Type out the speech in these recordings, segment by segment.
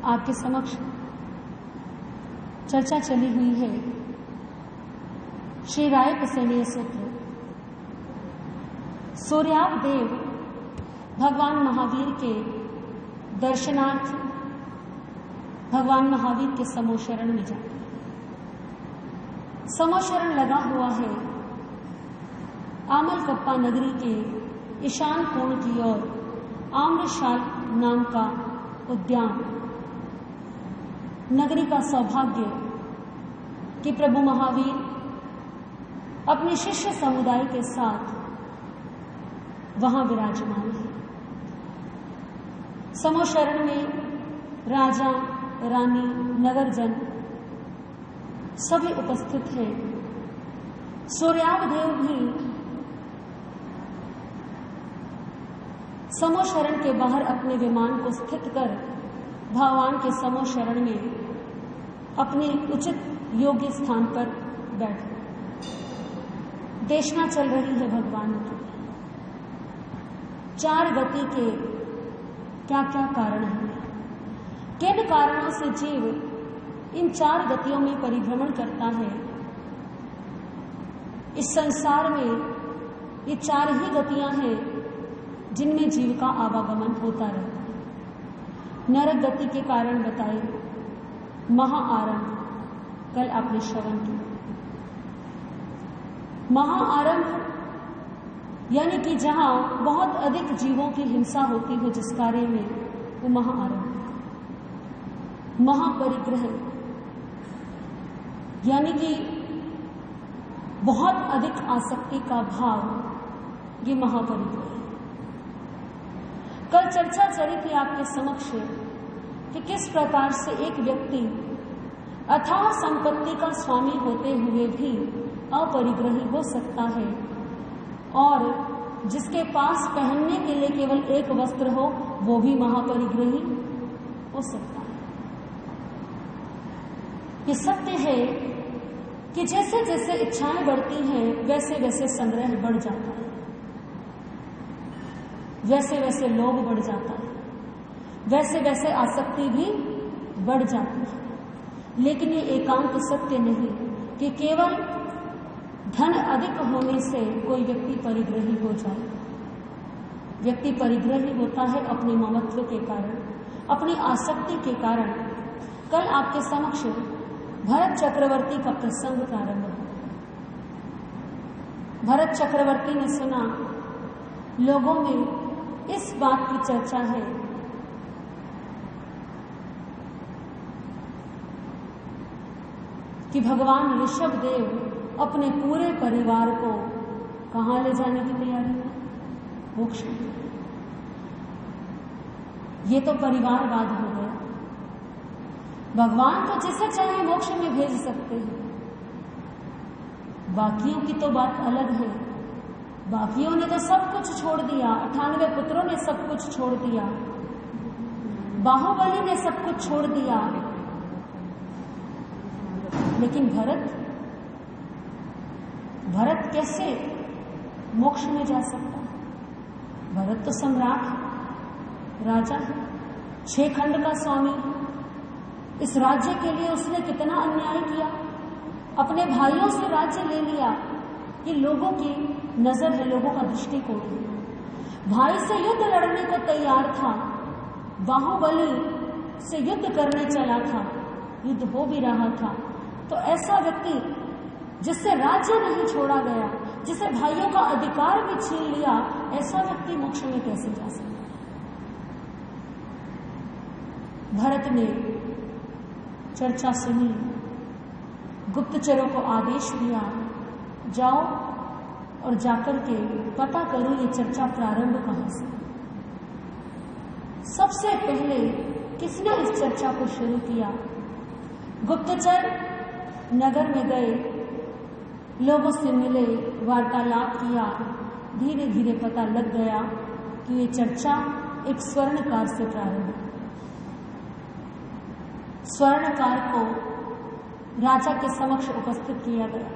आपके समक्ष चर्चा चली हुई है श्री राय पसेनीय सूत्र। सूर्यावदेव भगवान महावीर के दर्शनार्थ भगवान महावीर के समोशरण में जाते हैं। समोशरण लगा हुआ है आमलकप्पा नगरी के ईशान कोण की ओर आम्रशाल नाम का उद्यान। नगरी का सौभाग्य कि प्रभु महावीर अपने शिष्य समुदाय के साथ वहां विराजमान है। समोशरण में राजा, रानी, नगरजन सभी उपस्थित हैं। सूर्यावदेव भी समोशरण के बाहर अपने विमान को स्थित कर भगवान के समोशरण में अपने उचित योग्य स्थान पर बैठे। देशना चल रही है भगवान की। चार गति के क्या क्या कारण हैं, किन कारणों से जीव इन चार गतियों में परिभ्रमण करता है। इस संसार में ये चार ही गतियां हैं जिनमें जीव का आवागमन होता रहता है। नरक गति के कारण बताए, महाआरंभ कल आपने श्रवण किया। महाआरंभ यानी कि जहां बहुत अधिक जीवों की हिंसा होती हो, जिस कार्य में, वो महाआरंभ। महापरिग्रह यानी कि बहुत अधिक आसक्ति का भाव, ये महापरिग्रह। कल चर्चा चली थी आपके समक्ष कि किस प्रकार से एक व्यक्ति अथाह संपत्ति का स्वामी होते हुए भी अपरिग्रही हो सकता है, और जिसके पास पहनने के लिए केवल एक वस्त्र हो वो भी महापरिग्रही हो सकता है। ये सत्य है कि जैसे जैसे इच्छाएं बढ़ती हैं वैसे वैसे संग्रह बढ़ जाता है, वैसे वैसे लोभ बढ़ जाता है, वैसे वैसे आसक्ति भी बढ़ जाती है। लेकिन ये एकांत सत्य नहीं कि केवल धन अधिक होने से कोई व्यक्ति परिग्रही हो जाए। व्यक्ति परिग्रही होता है अपने ममत्व के कारण, अपनी आसक्ति के कारण। कल आपके समक्ष भरत चक्रवर्ती का प्रसंग प्रारंभ हुआ। भरत चक्रवर्ती ने सुना, लोगों में इस बात की चर्चा है कि भगवान ऋषभदेव अपने पूरे परिवार को कहां ले जाने की तैयारी है? मोक्ष में। ये तो परिवारवाद हो गया। भगवान तो जिसे चाहे मोक्ष में भेज सकते हैं, बाकियों की तो बात अलग है। बाकियों ने तो सब कुछ छोड़ दिया, 98 पुत्रों ने सब कुछ छोड़ दिया, बाहुबली ने सब कुछ छोड़ दिया, लेकिन भरत कैसे मोक्ष में जा सकता है? भरत तो सम्राट है, राजा है, 6 खंड का स्वामी। इस राज्य के लिए उसने कितना अन्याय किया, अपने भाइयों से राज्य ले लिया। ये लोगों की नजर है, लोगों का दृष्टिकोण है। भाई से युद्ध लड़ने को तैयार था, बाहुबली से युद्ध करने चला था, युद्ध हो भी रहा था। तो ऐसा व्यक्ति जिससे राज्य नहीं छोड़ा गया, जिसे भाइयों का अधिकार भी छीन लिया, ऐसा व्यक्ति मोक्ष में कैसे जा सकता है? भरत ने चर्चा सुनी, गुप्तचरों को आदेश दिया, जाओ और जाकर के पता करो ये चर्चा प्रारंभ कहां से। सबसे पहले किसने इस चर्चा को शुरू किया? गुप्तचर नगर में गए, लोगों से मिले, वार्तालाप किया। धीरे धीरे पता लग गया कि ये चर्चा एक स्वर्णकार से प्रारंभ हुई। स्वर्णकार को राजा के समक्ष उपस्थित किया गया।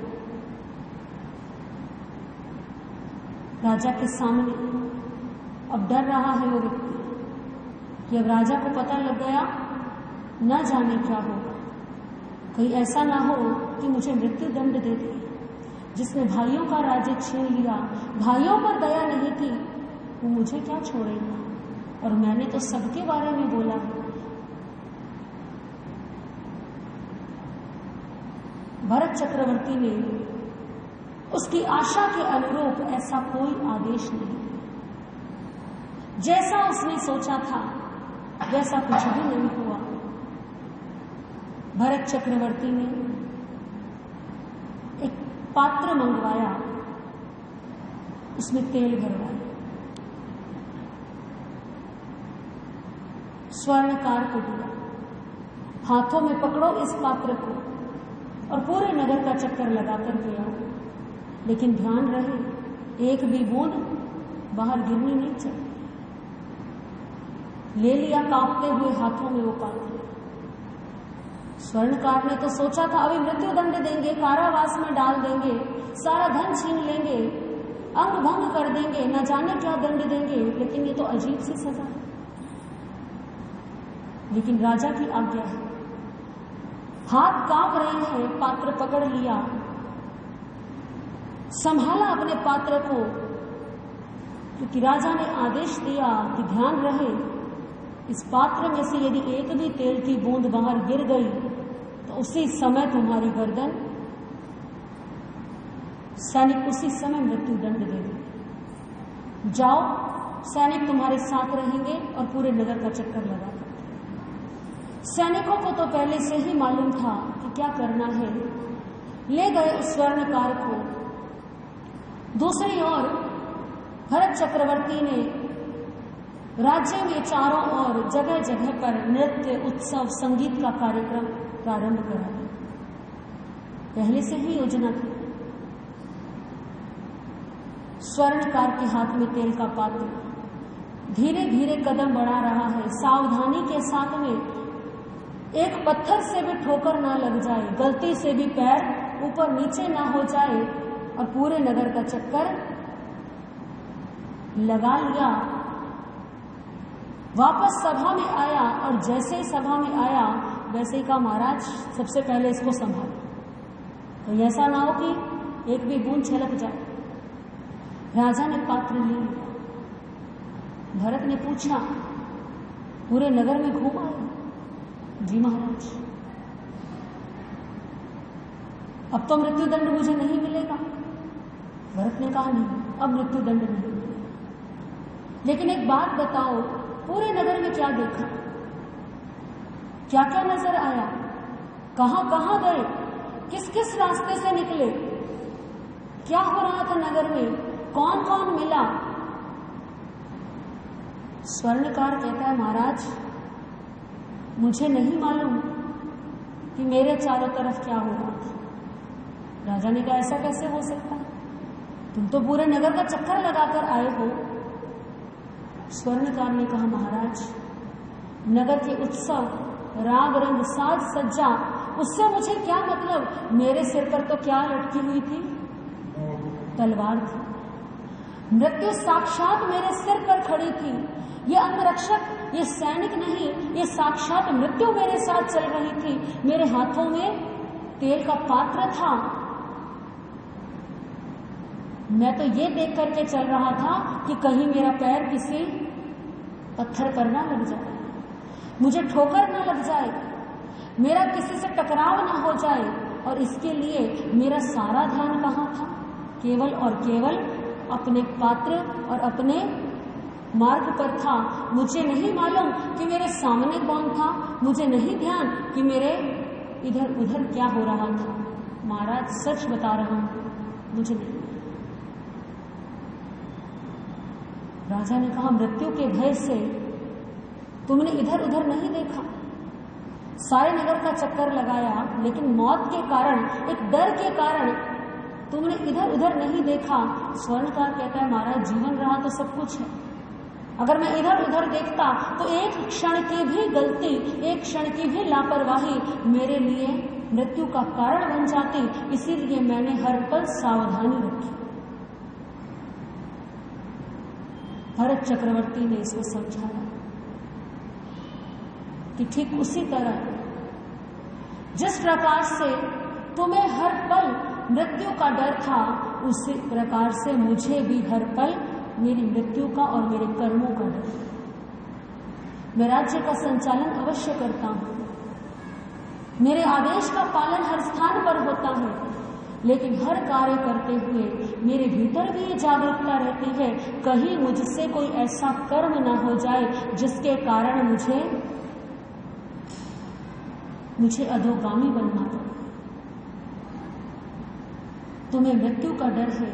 राजा के सामने अब डर रहा है वो व्यक्ति कि अब राजा को पता लग गया न जाने क्या होगा। कहीं ऐसा ना हो कि मुझे मृत्यु दंड दे दे। जिसने भाइयों का राज्य छीन लिया, भाइयों पर दया नहीं की, वो मुझे क्या छोड़ेगा। और मैंने तो सबके बारे में बोला है। भरत चक्रवर्ती ने उसकी आशा के अनुरूप ऐसा कोई आदेश नहीं। जैसा उसने सोचा था वैसा कुछ भी नहीं हुआ। भरत चक्रवर्ती ने एक पात्र मंगवाया, उसमें तेल भरवाया, स्वर्णकार को दिया, हाथों में पकड़ो इस पात्र को और पूरे नगर का चक्कर लगाकर के आओ। लेकिन ध्यान रहे एक भी बूंद बाहर गिरनी नहीं चाहिए। ले लिया कांपते हुए हाथों में वो पात्र। स्वर्णकार ने तो सोचा था अभी मृत्यु दंड देंगे, कारावास में डाल देंगे, सारा धन छीन लेंगे, अंग भंग कर देंगे, न जाने क्या दंड देंगे। लेकिन ये तो अजीब सी सजा है। लेकिन राजा की आज्ञा है। हाथ कांप रहे हैं, पात्र पकड़ लिया, संभाला अपने पात्र को, क्योंकि राजा ने आदेश दिया कि ध्यान रहे इस पात्र में से यदि एक भी तेल की बूंद बाहर गिर गई तो उसी समय तुम्हारी गर्दन, सैनिक उसी समय मृत्यु दंड देंगे। जाओ, सैनिक तुम्हारे साथ रहेंगे और पूरे नगर का चक्कर लगा। सैनिकों को तो पहले से ही मालूम था कि क्या करना है। ले गए उस स्वर्णकार को। दूसरी ओर भरत चक्रवर्ती ने राज्य में चारों ओर जगह जगह पर नृत्य, उत्सव, संगीत का कार्यक्रम प्रारंभ करा। पहले से ही योजना थी। स्वर्णकार के हाथ में तेल का पात्र धीरे धीरे कदम बढ़ा रहा है, सावधानी के साथ में। एक पत्थर से भी ठोकर ना लग जाए, गलती से भी पैर ऊपर नीचे ना हो जाए, और पूरे नगर का चक्कर लगा लिया। वापस सभा में आया और जैसे ही सभा में आया वैसे ही कहा, महाराज सबसे पहले इसको संभालो, तो ऐसा ना हो कि एक भी बूंद छलक जाए। राजा ने पात्र ले लिया। भरत ने पूछा, पूरे नगर में घूमा है? जी महाराज। अब तो मृत्यु दंड मुझे नहीं मिलेगा। भरत ने कहा, नहीं, अब मृत्यु दंड नहीं मिलेगा। लेकिन एक बात बताओ, पूरे नगर में क्या देखा, क्या क्या नजर आया, कहां कहां गए, किस किस रास्ते से निकले, क्या हो रहा था नगर में, कौन कौन मिला? स्वर्णकार कहता है, महाराज मुझे नहीं मालूम कि मेरे चारों तरफ क्या हो रहा था। राजा ने कहा, ऐसा कैसे हो सकता है, तुम तो पूरे नगर का चक्कर लगाकर आए हो। स्वर्णकार ने कहा, महाराज नगर के उत्सव, राग रंग, साज सज्जा, उससे मुझे क्या मतलब। मेरे सिर पर तो क्या लटकी हुई थी, तलवार थी। मृत्यु साक्षात मेरे सिर पर खड़ी थी। ये अंगरक्षक, ये सैनिक नहीं, ये साक्षात मृत्यु मेरे साथ चल रही थी। मेरे हाथों में तेल का पात्र था। मैं तो ये देख करके चल रहा था कि कहीं मेरा पैर किसी पत्थर पर ना लग जाए, मुझे ठोकर ना लग जाए, मेरा किसी से टकराव ना हो जाए। और इसके लिए मेरा सारा ध्यान कहाँ था, केवल और केवल अपने पात्र और अपने मार्ग पर था। मुझे नहीं मालूम कि मेरे सामने कौन था, मुझे नहीं ध्यान कि मेरे इधर उधर क्या हो रहा था। महाराज सच बता रहा हूं, मुझे नहीं। राजा ने कहा, मृत्यु के भय से तुमने इधर उधर नहीं देखा, सारे नगर का चक्कर लगाया, लेकिन मौत के कारण, एक डर के कारण तुमने इधर उधर नहीं देखा। स्वर्णकार कहता है, महाराज जीवन रहा तो सब कुछ है। अगर मैं इधर उधर देखता तो एक क्षण की भी गलती, एक क्षण की भी लापरवाही मेरे लिए मृत्यु का कारण बन जाती। इसीलिए मैंने हर पल सावधानी रखी। भरत चक्रवर्ती ने इसको समझाया, कि ठीक उसी तरह जिस प्रकार से तुम्हें हर पल मृत्यु का डर था, उसी प्रकार से मुझे भी हर पल मेरी मृत्यु का और मेरे कर्मों का डर। मैं राज्य का संचालन अवश्य करता हूं, मेरे आदेश का पालन हर स्थान पर होता है, लेकिन हर कार्य करते हुए मेरे भीतर भी ये जागरूकता रहती है, कहीं मुझसे कोई ऐसा कर्म ना हो जाए जिसके कारण मुझे अधोगामी बनना पड़े। तुम्हें मृत्यु का डर है,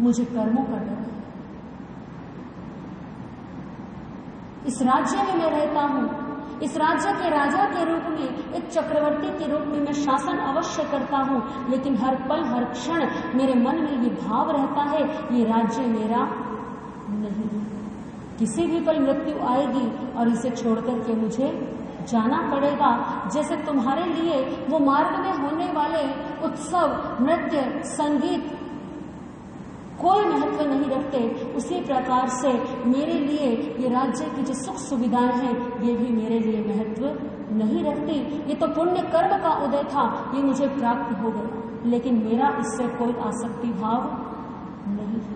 मुझे कर्मों का डर है। इस राज्य में मैं रहता हूं, इस राज्य के राजा के रूप में, एक चक्रवर्ती के रूप में मैं शासन अवश्य करता हूं, लेकिन हर पल हर क्षण मेरे मन में ये भाव रहता है ये राज्य मेरा नहीं, किसी भी पल मृत्यु आएगी और इसे छोड़कर के मुझे जाना पड़ेगा। जैसे तुम्हारे लिए वो मार्ग में होने वाले उत्सव, नृत्य, संगीत कोई महत्व नहीं रखते, उसी प्रकार से मेरे लिए ये राज्य की जो सुख सुविधाएं हैं ये भी मेरे लिए महत्व नहीं रखती। ये तो पुण्य कर्म का उदय था, ये मुझे प्राप्त हो गया, लेकिन मेरा इससे कोई आसक्ति भाव नहीं है।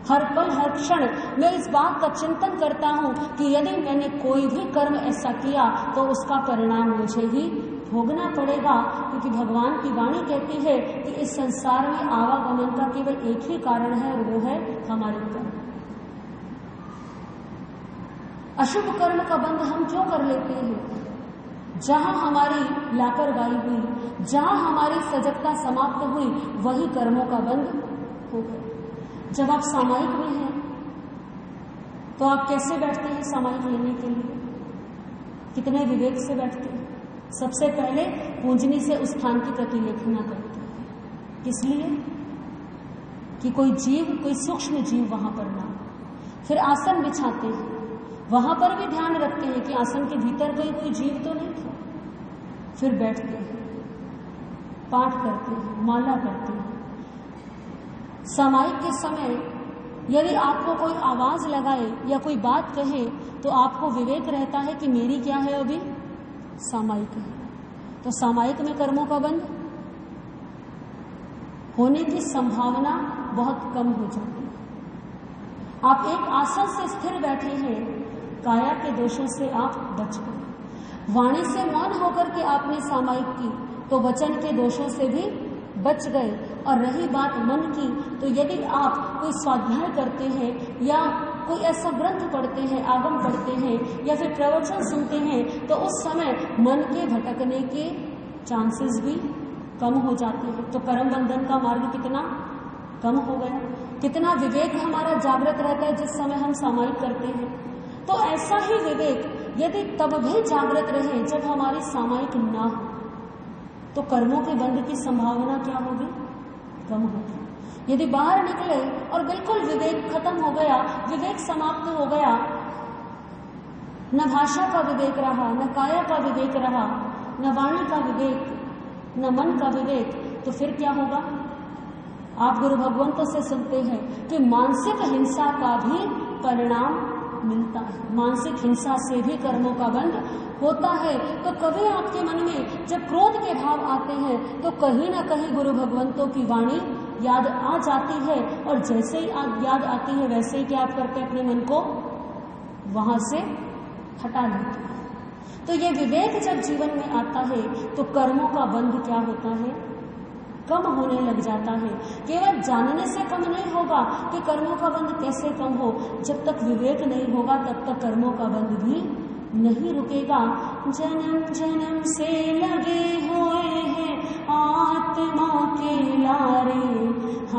हर पल हर क्षण मैं इस बात का चिंतन करता हूं कि यदि मैंने कोई भी कर्म ऐसा किया तो उसका परिणाम मुझे ही भोगना पड़ेगा, क्योंकि भगवान की वाणी कहती है कि इस संसार में आवागमन का केवल एक ही कारण है और वो है हमारे कर्म। अशुभ कर्म का बंध हम क्यों कर लेते हैं? जहां हमारी लापरवाही हुई, जहां हमारी सजगता समाप्त हुई, वही कर्मों का बंध हो गया। जब आप सामायिक में हैं तो आप कैसे बैठते हैं सामायिक लेने के लिए? कितने विवेक से बैठते हैं? सबसे पहले पूंजनी से उस स्थान की प्रतिलेखना करते हैं। किस लिए? कि कोई जीव, कोई सूक्ष्म जीव वहां पर ना। फिर आसन बिछाते हैं, वहां पर भी ध्यान रखते हैं कि आसन के भीतर कोई जीव तो नहीं था। फिर बैठते हैं, पाठ करते हैं, माला करते हैं। सामायिक के समय यदि आपको कोई आवाज लगाए या कोई बात कहे तो आपको विवेक रहता है कि मेरी क्या है, अभी सामायिक है। तो सामायिक में कर्मों का बंध होने की संभावना बहुत कम हो जाती है। आप एक आसन से स्थिर बैठे हैं, काया के दोषों से आप बच गए। वाणी से मौन होकर के आपने सामायिक की तो वचन के दोषों से भी बच गए। और रही बात मन की, तो यदि आप कोई स्वाध्याय करते हैं या कोई ऐसा ग्रंथ पढ़ते हैं, आगम पढ़ते हैं या फिर प्रवचन सुनते हैं, तो उस समय मन के भटकने के चांसेस भी कम हो जाते हैं। तो कर्म बंधन का मार्ग कितना कम हो गया, कितना विवेक हमारा जागृत रहता है जिस समय हम सामायिक करते हैं। तो ऐसा ही विवेक यदि तब भी जागृत रहे जब हमारी सामायिक ना हो, तो कर्मों के बंध की संभावना क्या होगी? कम होगी। यदि बाहर निकले और बिल्कुल विवेक खत्म हो गया, विवेक समाप्त हो गया, न भाषा का विवेक रहा, न काया का विवेक रहा, न वाणी का विवेक, न मन का विवेक, तो फिर क्या होगा? आप गुरु भगवंतों से सुनते हैं कि मानसिक हिंसा का भी परिणाम मिलता है। मानसिक हिंसा से भी कर्मों का बंध होता है। तो कभी आपके मन में जब क्रोध के भाव आते हैं तो कहीं ना कहीं गुरु भगवंतों की वाणी याद आ जाती है, और जैसे ही याद आती है वैसे ही क्या आप करते हैं? अपने मन को वहां से हटा लेते हैं। तो ये विवेक जब जीवन में आता है तो कर्मों का बंध क्या होता है? कम होने लग जाता है। केवल जानने से कम नहीं होगा कि कर्मों का बंध कैसे कम हो, जब तक विवेक नहीं होगा तब तक कर्मों का बंध भी नहीं रुकेगा। जन्म जन्म से लगे हुए हैं आत्मा के लारे,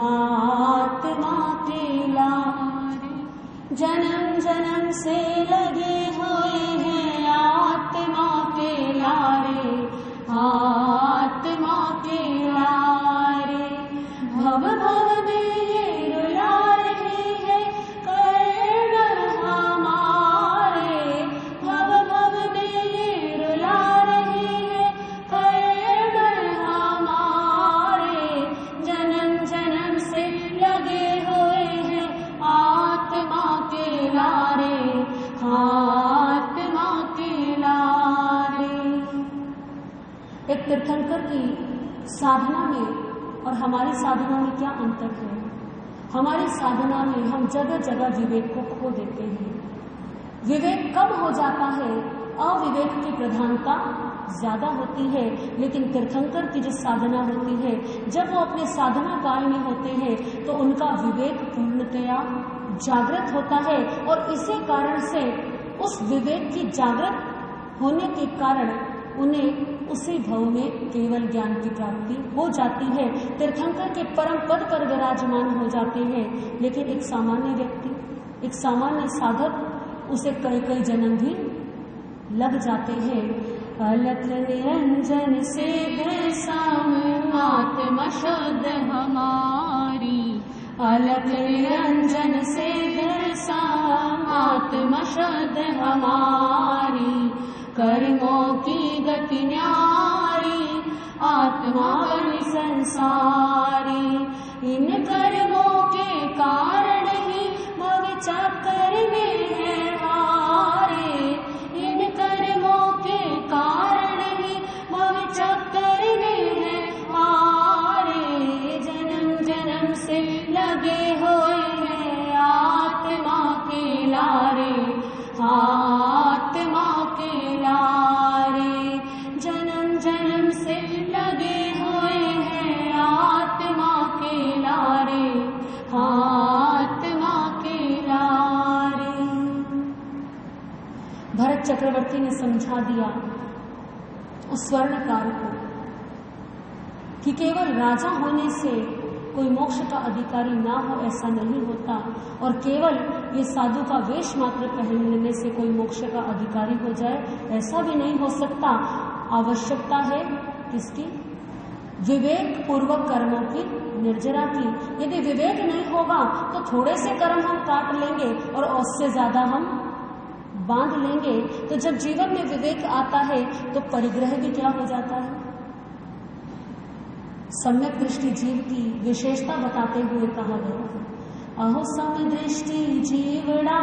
आत्मा के लारे, जन्म जन्म से लगे हुए हैं आत्मा के लारे, आत्मा के लारे। भव भव में ये रुला रही है कर्णर हमारे, भव भव में ये रुला रही है कर्णर हमारे, जन्म जन्म से लगे हुए हैं आत्मा के लारे, आत्मा एक तीर्थंकर की साधना में और हमारी साधना में क्या अंतर है। हमारी साधना में हम जगह जगह विवेक को खो देते हैं। विवेक कम हो जाता है, अविवेक की प्रधानता ज्यादा होती है। लेकिन तीर्थंकर की जो साधना होती है, जब वो अपने साधना काल में होते हैं तो उनका विवेक पूर्णतया जागृत होता है और इसी कारण से उस विवेक की जागृत होने के कारण उन्हें उसी भव में केवल ज्ञान की प्राप्ति हो जाती है। तीर्थंकर के परम पद पर विराजमान हो जाते हैं। लेकिन एक सामान्य व्यक्ति, एक सामान्य साधक, उसे कई कई जन्म भी लग जाते हैं। अलख निरंजन से आत्मा शुद्ध हमारी, अलख निरंजन से आत्मा शुद्ध हमारी, कर्मों की गति न्यारी, आत्मा बन संसारी, इन कर्मों के कारण ही भव चक्कर में है हारे, इन कर्मों के कारण ही भव चक्कर में है हारे, जन्म जन्म से लगे हुए हैं आत्मा के लारे, आत्मा के लारे, जन्म जन्म से लगे हुए हैं आत्मा के लारे, आत्मा के लारे। भरत चक्रवर्ती ने समझा दिया उस स्वर्णकार को कि केवल राजा होने से कोई मोक्ष का अधिकारी ना हो ऐसा नहीं होता, और केवल ये साधु का वेश मात्र पहन लेने से कोई मोक्ष का अधिकारी हो जाए ऐसा भी नहीं हो सकता। आवश्यकता है किसकी? विवेक पूर्वक कर्मों की निर्जरा की। यदि विवेक नहीं होगा तो थोड़े से कर्म हम काट लेंगे और उससे ज्यादा हम बांध लेंगे। तो जब जीवन में विवेक आता है तो परिग्रह भी क्या हो जाता है? सम्यक दृष्टि जीव की विशेषता बताते हुए कहा गया है, अहो समदृष्टि जीवड़ा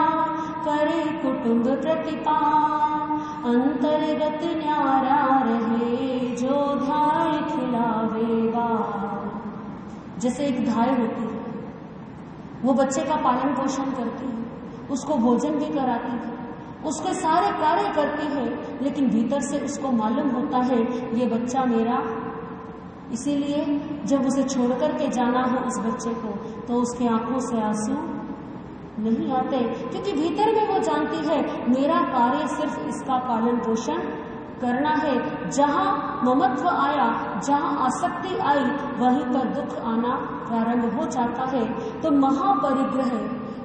करे कुटुंब प्रतिपाल, अंतर्गत न्यारा रहे जो धाय खिलावेगा। जैसे एक धाय होती है, वो बच्चे का पालन पोषण करती है, उसको भोजन भी कराती है, उसके सारे कार्य करती है, लेकिन भीतर से उसको मालूम होता है ये बच्चा मेरा। इसीलिए जब उसे छोड़ करके जाना हो उस बच्चे को तो उसके आंखों से आंसू नहीं आते, क्योंकि भीतर में वो जानती है मेरा कार्य सिर्फ इसका पालन पोषण करना है। जहां ममत्व आया, जहां आसक्ति आई, वहीं पर दुख आना प्रारंभ हो जाता है। तो महापरिग्रह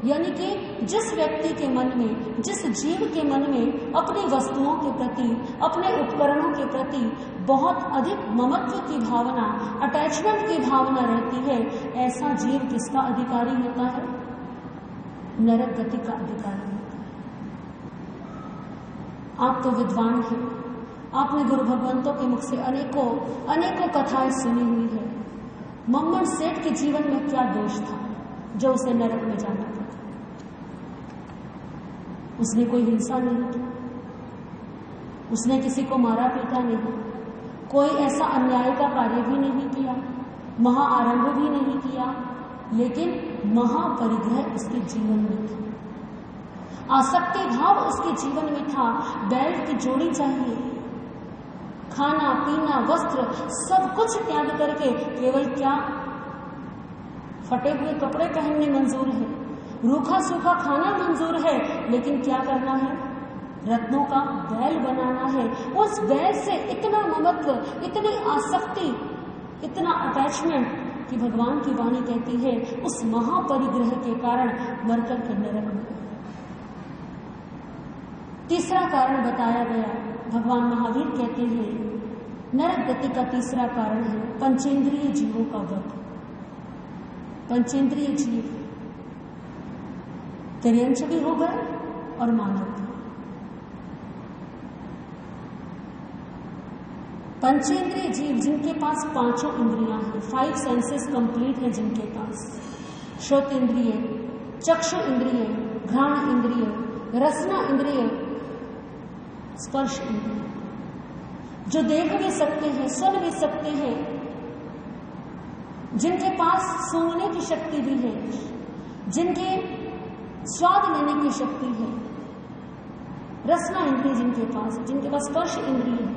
यानी कि जिस व्यक्ति के मन में, जिस जीव के मन में अपनी वस्तुओं के प्रति, अपने उपकरणों के प्रति बहुत अधिक ममत्व की भावना, अटैचमेंट की भावना रहती है, ऐसा जीव किसका अधिकारी होता है? नरक गति का अधिकारी होता है। आप तो विद्वान हैं, आपने गुरु भगवंतों के मुख से अनेकों अनेकों कथाएं सुनी हुई है। मम्मन सेठ के जीवन में क्या दोष था जो उसे नरक में जाना पड़ा? उसने कोई हिंसा नहीं की, उसने किसी को मारा पीटा नहीं, कोई ऐसा अन्याय का कार्य भी नहीं किया, महाआरंभ भी नहीं किया, लेकिन महापरिग्रह उसके जीवन में था, आसक्ति भाव उसके जीवन में था। बैल की जोड़ी चाहिए, खाना पीना वस्त्र सब कुछ त्याग करके केवल क्या फटे हुए कपड़े पहनने मंजूर है, रूखा सूखा खाना मंजूर है, लेकिन क्या करना है? रत्नों का बैल बनाना है। उस बैल से इतना ममत्व, इतनी आसक्ति, इतना अटैचमेंट कि भगवान की वाणी कहती है उस महापरिग्रह के कारण मरकर के नरक में। तीसरा कारण बताया गया, भगवान महावीर कहते हैं नरक गति का तीसरा कारण है पंचेंद्रिय जीवों का वध। पंचेंद्रिय जीव तिर्यंश भी हो गए और मानव भी। पंचेंद्रिय जीव जिनके पास पांचों इंद्रियां हैं, 5 सेंसेस कंप्लीट है जिनके पास, श्रोत इंद्रिय, चक्षु इंद्रिय, घ्राण इंद्रिय, रसना इंद्रिय, स्पर्श इंद्रिय, जो देख भी सकते हैं, सुन भी सकते हैं, जिनके पास सूंघने की शक्ति भी है, जिनके स्वाद लेने की शक्ति है, रसना इंद्रिय जिनके पास स्पर्श इंद्रिय है,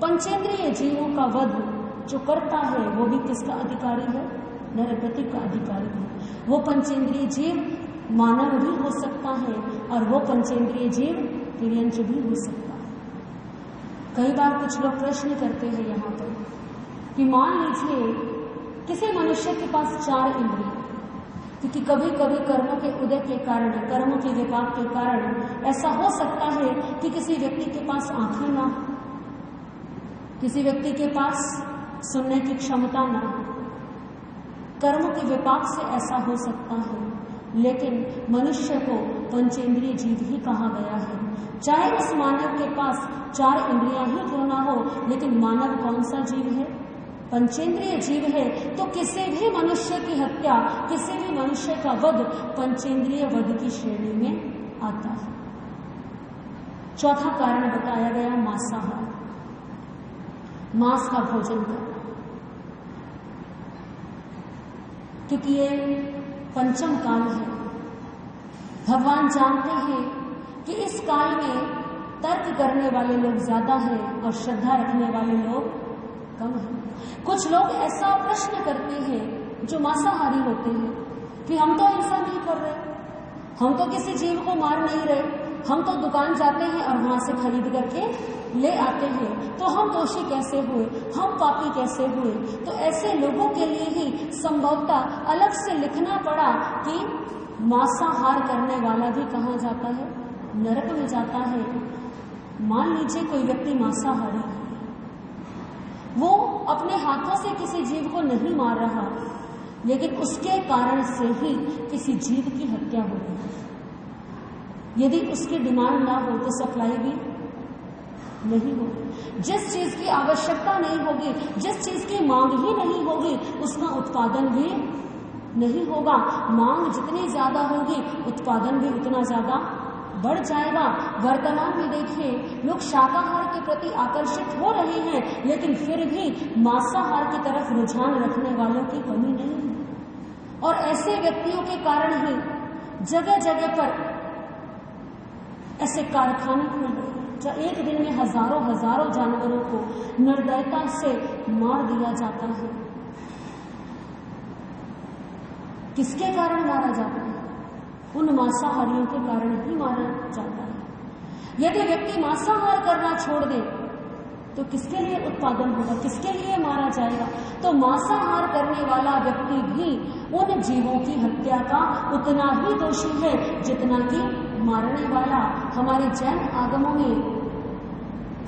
पंचेंद्रिय जीवों का वध जो करता है वो भी किसका अधिकारी है? नरगति का अधिकारी है। वो पंचेंद्रिय जीव मानव भी हो सकता है और वो पंचेंद्रिय जीव तिर्यंच भी हो सकता है। कई बार कुछ लोग प्रश्न करते हैं यहाँ पर कि मान लीजिए किसी मनुष्य के पास 4 इंद्रिय, क्योंकि कभी कभी कर्मों के उदय के कारण, कर्मों के विपाक के कारण ऐसा हो सकता है कि किसी व्यक्ति के पास आंखें ना हो, किसी व्यक्ति के पास सुनने की क्षमता ना हो। कर्मों के विपाक से ऐसा हो सकता है, लेकिन मनुष्य को पंचेंद्रिय जीव ही कहा गया है। चाहे उस मानव के पास 4 इंद्रियां ही क्यों ना हो, लेकिन मानव कौन सा जीव है? पंचेंद्रिय जीव है। तो किसी भी मनुष्य की हत्या, किसी भी मनुष्य का वध पंचेंद्रिय वध की श्रेणी में आता है। चौथा कारण बताया गया मांसाहार, मांस का भोजन करना, क्योंकि ये पंचम काल है। भगवान जानते हैं कि इस काल में तर्क करने वाले लोग ज्यादा हैं और श्रद्धा रखने वाले लोग कम हैं। कुछ लोग ऐसा प्रश्न करते हैं जो मांसाहारी होते हैं कि हम तो हिंसा नहीं कर रहे, हम तो किसी जीव को मार नहीं रहे, हम तो दुकान जाते हैं और वहां से खरीद करके ले आते हैं, तो हम दोषी कैसे हुए, हम पापी कैसे हुए? तो ऐसे लोगों के लिए ही संभवतः अलग से लिखना पड़ा कि मांसाहार करने वाला भी कहाँ जाता है? नरक में जाता है। मान लीजिए कोई व्यक्ति मांसाहारी है, वो अपने हाथों से किसी जीव को नहीं मार रहा, लेकिन उसके कारण से ही किसी जीव की हत्या हो रही है। यदि उसकी डिमांड ना हो तो सप्लाई भी नहीं होगी। जिस चीज की आवश्यकता नहीं होगी, जिस चीज की मांग ही नहीं होगी, उसका उत्पादन भी नहीं होगा। मांग जितनी ज्यादा होगी, उत्पादन भी उतना ज्यादा बढ़ जाएगा। वर्तमान में देखिए, लोग शाकाहार के प्रति आकर्षित हो रहे हैं, लेकिन फिर भी मांसाहार की तरफ रुझान रखने वालों की कमी नहीं है। और ऐसे व्यक्तियों के कारण ही जगह जगह पर ऐसे कारखाने खुल रहे हैं, जहाँ एक दिन में हजारों हजारों जानवरों को निर्दयता से मार दिया जाता है। किसके कारण मारा जाता है? उन मांसाहारियों के कारण ही मारा जाता है। यदि व्यक्ति मांसाहार करना छोड़ दे तो किसके लिए उत्पादन होगा, किसके लिए मारा जाएगा? तो मांसाहार करने वाला व्यक्ति भी उन जीवों की हत्या का उतना ही दोषी है जितना कि मारने वाला। हमारे जैन आगमों में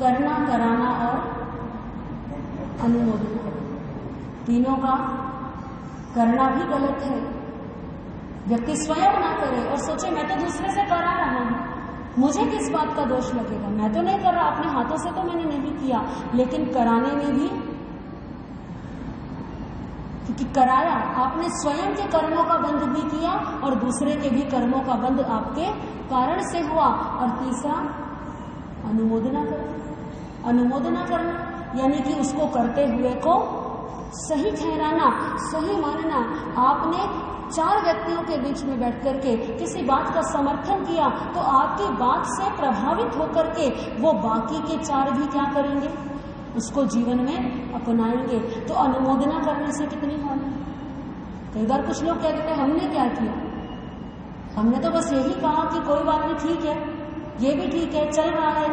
करना, कराना और अनुमोदन, तीनों का करना भी गलत है। व्यक्ति स्वयं ना करे और सोचे मैं तो दूसरे से करा रहा हूं, मुझे किस बात का दोष लगेगा, मैं तो नहीं कर रहा, अपने हाथों से तो मैंने नहीं किया। लेकिन कराने में भी, क्योंकि कराया, आपने स्वयं के कर्मों का बंध भी किया और दूसरे के भी कर्मों का बंध आपके कारण से हुआ। और तीसरा, अनुमोदना करना। अनुमोदना करना यानी कि उसको करते हुए को सही ठहराना, सही मानना। आपने 4 व्यक्तियों के बीच में बैठ करके किसी बात का समर्थन किया तो आपकी बात से प्रभावित होकर के वो बाकी के 4 भी क्या करेंगे? उसको जीवन में अपनाएंगे। तो अनुमोदना करने से कितनी हानि। कई बार कुछ लोग कहते हैं हमने क्या किया, हमने तो बस यही कहा कि कोई बात नहीं, ठीक है, ये भी ठीक है, चल रहा है।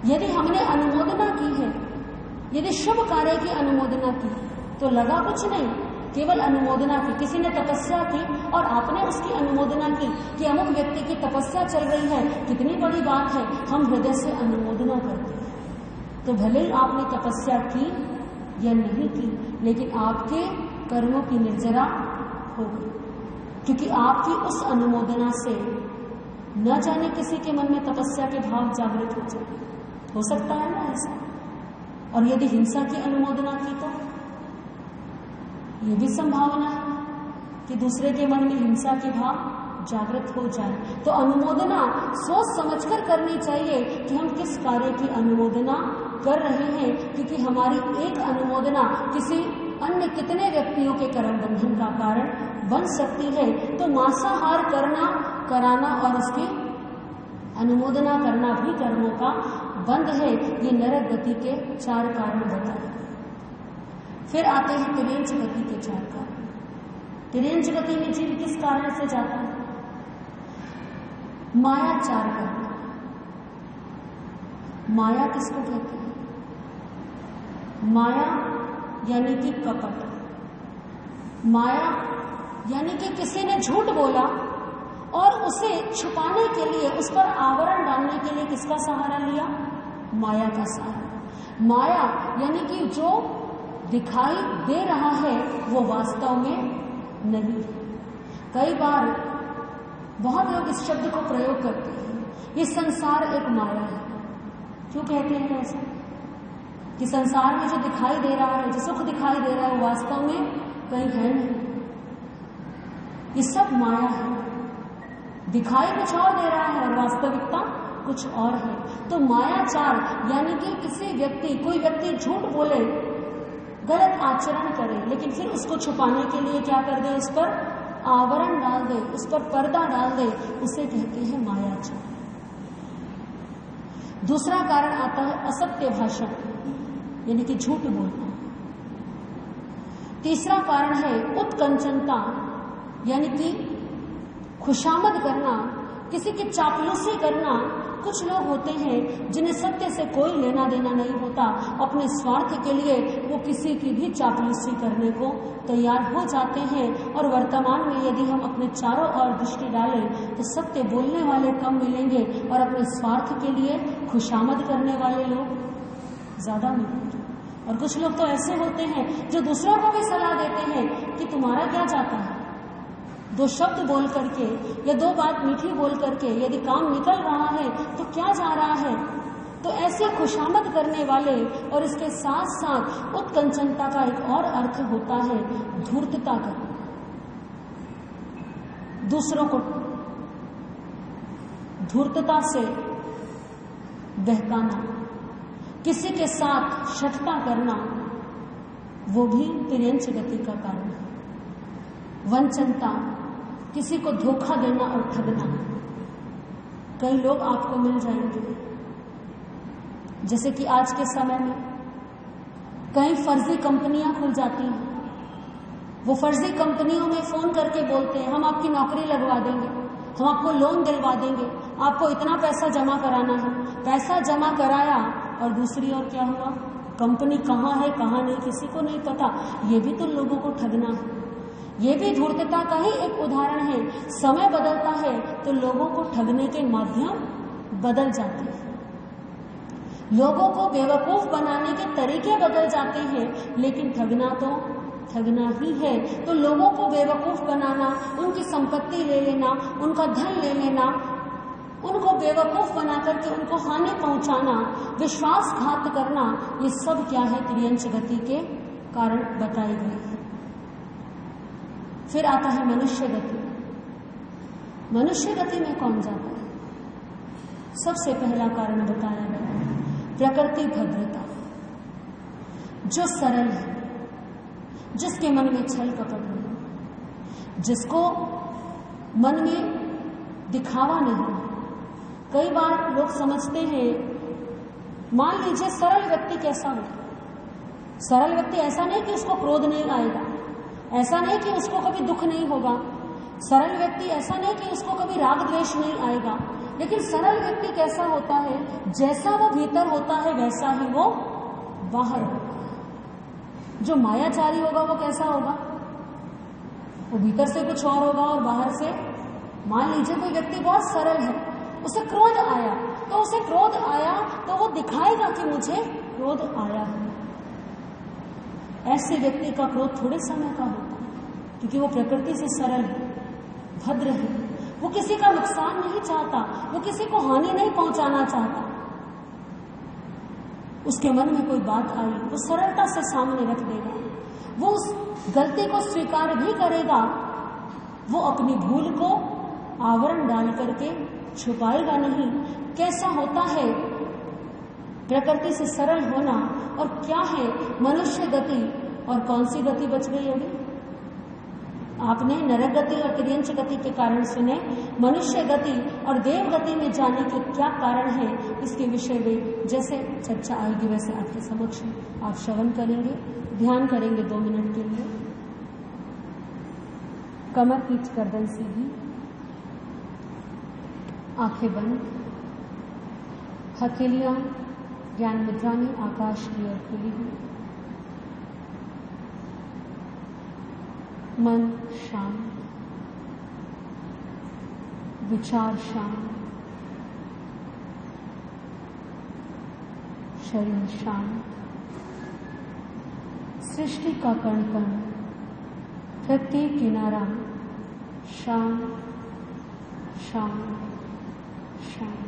यदि हमने अनुमोदना की है, यदि शुभ कार्य की अनुमोदना की, तो लगा कुछ नहीं, केवल अनुमोदना की। किसी ने तपस्या की और आपने उसकी अनुमोदना की कि अमुक व्यक्ति की तपस्या चल रही है, कितनी बड़ी बात है, हम हृदय से अनुमोदना करते हैं। तो भले ही आपने तपस्या की या नहीं की, लेकिन आपके कर्मों की निर्जरा हो गई, क्योंकि आपकी उस अनुमोदना से न जाने किसी के मन में तपस्या के भाव जागृत हो जाए। हो सकता है ना ऐसा। और यदि हिंसा की अनुमोदना की तो ये भी संभावना है कि दूसरे के मन में हिंसा के भाव जागृत हो जाए। तो अनुमोदना सोच समझकर करनी चाहिए कि हम किस कार्य की अनुमोदना कर रहे हैं, क्योंकि हमारी एक अनुमोदना किसी अन्य कितने व्यक्तियों के कर्म बंधन का कारण बन सकती है। तो मांसाहार करना, कराना और उसकी अनुमोदना करना भी कर्मों का बंध है। ये नरक गति के 4 कारण बताए। फिर आते हैं तिर्यंच गति के 4 कारण। तिर्यंच गति में जीव किस कारण से जाता है? मायाचार करना। माया किसको कहते हैं? माया यानी कि कपट। माया यानी कि किसी ने झूठ बोला और उसे छुपाने के लिए, उस पर आवरण डालने के लिए किसका सहारा लिया? माया का सहारा। माया यानी कि जो दिखाई दे रहा है वो वास्तव में नहीं। कई बार बहुत लोग इस शब्द को प्रयोग करते हैं, ये संसार एक माया है। क्यों कहते हैं ऐसा? कि संसार में जो दिखाई दे रहा है, जो सुख दिखाई दे रहा है, वो वास्तव में कहीं है नहीं। ये सब माया है, दिखाई कुछ और दे रहा है और वास्तविकता कुछ और है। तो मायाचार यानी कि किसी व्यक्ति, कोई व्यक्ति झूठ बोले, गलत आचरण करे, लेकिन फिर उसको छुपाने के लिए क्या कर दे? उस पर आवरण डाल दे, उस पर पर्दा डाल दे, उसे कहते हैं मायाचार। दूसरा कारण आता है असत्य भाषण, यानी कि झूठ बोलना। तीसरा कारण है उत्कंचनता, यानी कि खुशामद करना, किसी की चापलूसी करना। कुछ लोग होते हैं जिन्हें सत्य से कोई लेना देना नहीं होता, अपने स्वार्थ के लिए वो किसी की भी चापलूसी करने को तैयार हो जाते हैं। और वर्तमान में यदि हम अपने चारों ओर दृष्टि डालें तो सत्य बोलने वाले कम मिलेंगे और अपने स्वार्थ के लिए खुशामद करने वाले लोग ज्यादा मिलेंगे। और कुछ लोग तो ऐसे होते हैं जो दूसरों को भी सलाह देते हैं कि तुम्हारा क्या जाता है, 2 शब्द बोल करके या 2 बात मीठी बोल करके यदि काम निकल रहा है तो क्या जा रहा है। तो ऐसे खुशामद करने वाले, और इसके साथ साथ उत्कंचनता का एक और अर्थ होता है धूर्तता का, दूसरों को धूर्तता से बहकाना, किसी के साथ शठता करना, वो भी तिर्यंच गति का कारण है। वंचनता, किसी को धोखा देना और ठगना। कई लोग आपको मिल जाएंगे, जैसे कि आज के समय में कई फर्जी कंपनियां खुल जाती हैं। वो फर्जी कंपनियों में फोन करके बोलते हैं हम आपकी नौकरी लगवा देंगे, हम आपको लोन दिलवा देंगे, आपको इतना पैसा जमा कराना है। पैसा जमा कराया और दूसरी ओर क्या हुआ? कंपनी कहाँ है कहाँ नहीं किसी को नहीं पता। ये भी तो लोगों को ठगना है, ये भी धूर्तता का ही एक उदाहरण है। समय बदलता है तो लोगों को ठगने के माध्यम बदल जाते हैं, लोगों को बेवकूफ बनाने के तरीके बदल जाते हैं, लेकिन ठगना तो ठगना ही है। तो लोगों को बेवकूफ बनाना, उनकी संपत्ति ले लेना, उनका धन ले लेना, उनको बेवकूफ बना करके उनको हानि पहुंचाना, विश्वासघात करना, ये सब क्या है? तिर्यंच गति के कारण बताए गए हैं। फिर आता है मनुष्य गति। मनुष्य गति में कौन जाता है? सबसे पहला कारण बताया गया है प्रकृति भद्रता। जो सरल है, जिसके मन में छल कपट नहीं, जिसको मन में दिखावा नहीं। कई बार लोग समझते हैं, मान लीजिए सरल व्यक्ति कैसा हो? सरल व्यक्ति ऐसा नहीं कि उसको क्रोध नहीं आएगा, ऐसा नहीं कि उसको कभी दुख नहीं होगा, सरल व्यक्ति ऐसा नहीं कि उसको कभी राग द्वेष नहीं आएगा। लेकिन सरल व्यक्ति कैसा होता है? जैसा वो भीतर होता है वैसा ही वो बाहर होता है। जो मायाचारी होगा वो कैसा होगा? वो भीतर से कुछ और होगा और बाहर से। मान लीजिए कोई व्यक्ति बहुत सरल है, उसे क्रोध आया तो वो दिखाएगा कि मुझे क्रोध आया है। ऐसे व्यक्ति का क्रोध थोड़े समय का होता है, क्योंकि वो प्रकृति से सरल है, भद्र है, वो किसी का नुकसान नहीं चाहता, वो किसी को हानि नहीं पहुंचाना चाहता। उसके मन में कोई बात आई, वो सरलता से सामने रख देगा, वो उस गलती को स्वीकार भी करेगा, वो अपनी भूल को आवरण डाल करके छुपाएगा नहीं। कैसा होता है प्रकृति से सरल होना और क्या है मनुष्य गति और कौन सी गति बच गई अभी? आपने नरक गति और तिर्यंच गति के कारण सुने। मनुष्य गति और देव गति में जाने के क्या कारण है, इसके विषय में जैसे चर्चा आएगी वैसे आपके समक्ष आप श्रवण करेंगे, ध्यान करेंगे 2 मिनट के लिए। कमर पीठ गर्दन सीधी, आंखें बंद, हथेलियां ज्ञान मुद्रा में आकाश की ओर खुली हुई, मन शांत, विचार शांत, शरीर शांत, सृष्टि का कण कण, प्रत्येक किनारा शांत शांत शांत।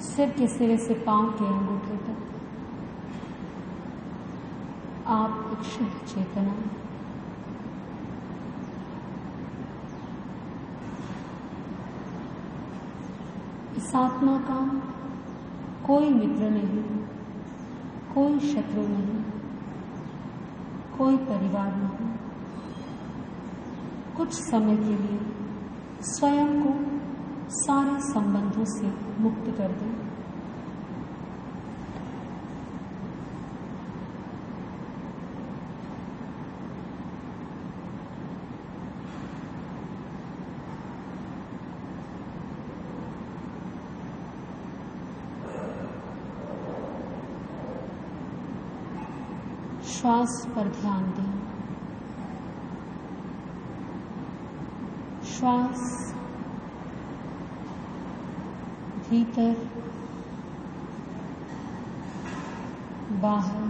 सिर के सिरे से पांव के अंगूठे तक आप एक शुद्ध चेतना, इस आत्मा का कोई मित्र नहीं, कोई शत्रु नहीं, कोई परिवार नहीं। कुछ समय के लिए स्वयं को सारे संबंधों से मुक्त कर दें। श्वास पर ध्यान दें। श्वास भीतर बाहर,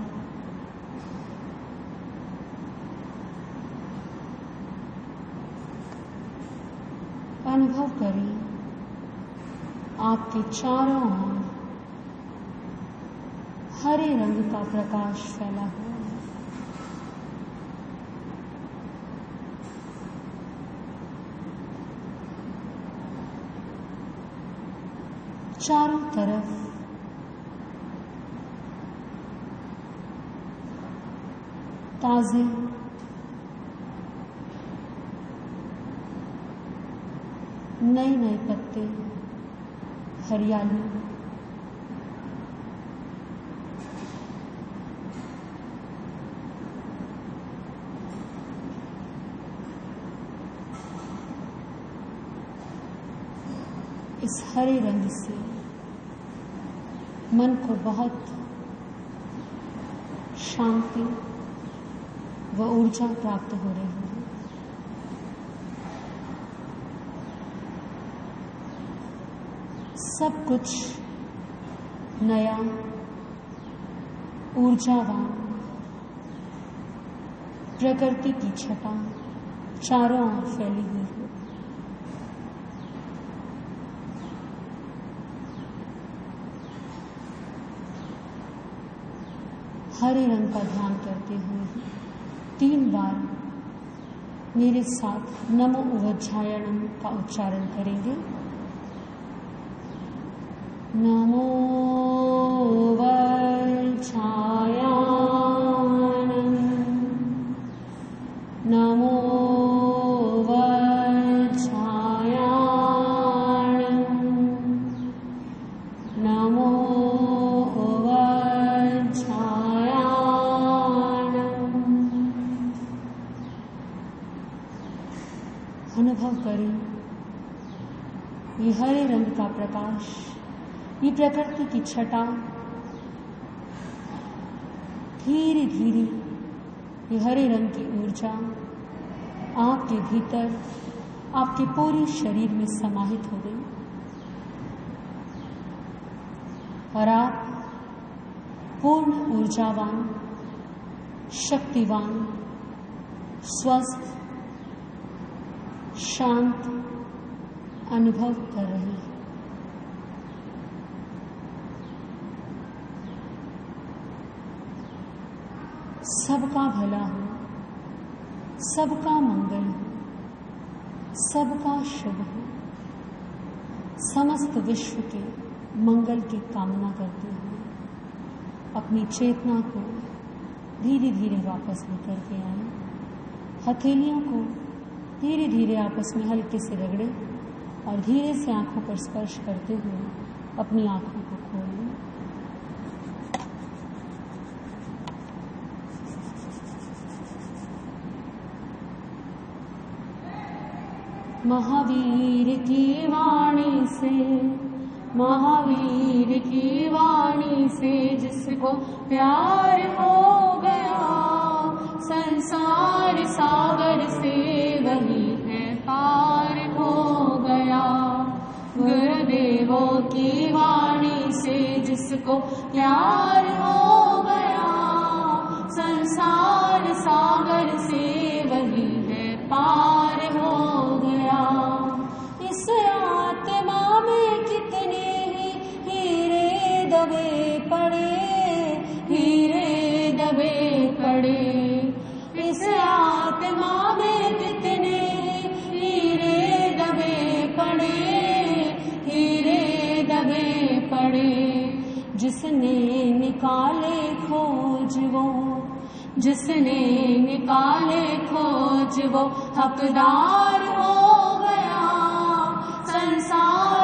अनुभव करें आपके चारों ओर हरे रंग का प्रकाश फैला हुआ है। चारों तरफ ताजे नए नए पत्ते, हरियाली, इस हरे रंग से मन को बहुत शांति व ऊर्जा प्राप्त हो रही है। सब कुछ नया, ऊर्जावान, प्रकृति की छटा चारों ओर फैली हुई है। हरे रंग का ध्यान करते हुए 3 बार मेरे साथ नमो उवज्झायणम का उच्चारण करेंगे। नमो उवज्झायणम, नमो उवज्झायणम, नमो अनुभव करें ये हरे रंग का प्रकाश, ये प्रकृति की छटा धीरे धीरे ये हरे रंग की ऊर्जा आपके भीतर, आपके पूरे शरीर में समाहित हो गई और आप पूर्ण ऊर्जावान, शक्तिवान, स्वस्थ, शांत अनुभव कर रहे हैं। सबका भला हो, सबका मंगल हो, सबका शुभ हो। समस्त विश्व के मंगल की कामना करते हुए अपनी चेतना को धीरे धीरे वापस लेकर के आए। हथेलियों को धीरे धीरे आपस में हल्के से रगड़े और धीरे से आंखों पर स्पर्श करते हुए अपनी आंखों को खोलें। महावीर की वाणी से, महावीर की वाणी से जिसको प्यार हो गया, संसार सागर से वही है पार हो गया। गुरुदेवों की वाणी से जिसको प्यार हो गया, संसार सागर से वही है पार हो गया। इस आत्मा में कितने ही हीरे दबे पड़े, हीरे दबे पड़े। इस आत्मा में कितने हीरे दबे पड़े, हीरे दबे पड़े। जिसने निकाले खोज वो, जिसने निकाले खोज वो हकदार हो गया। संसार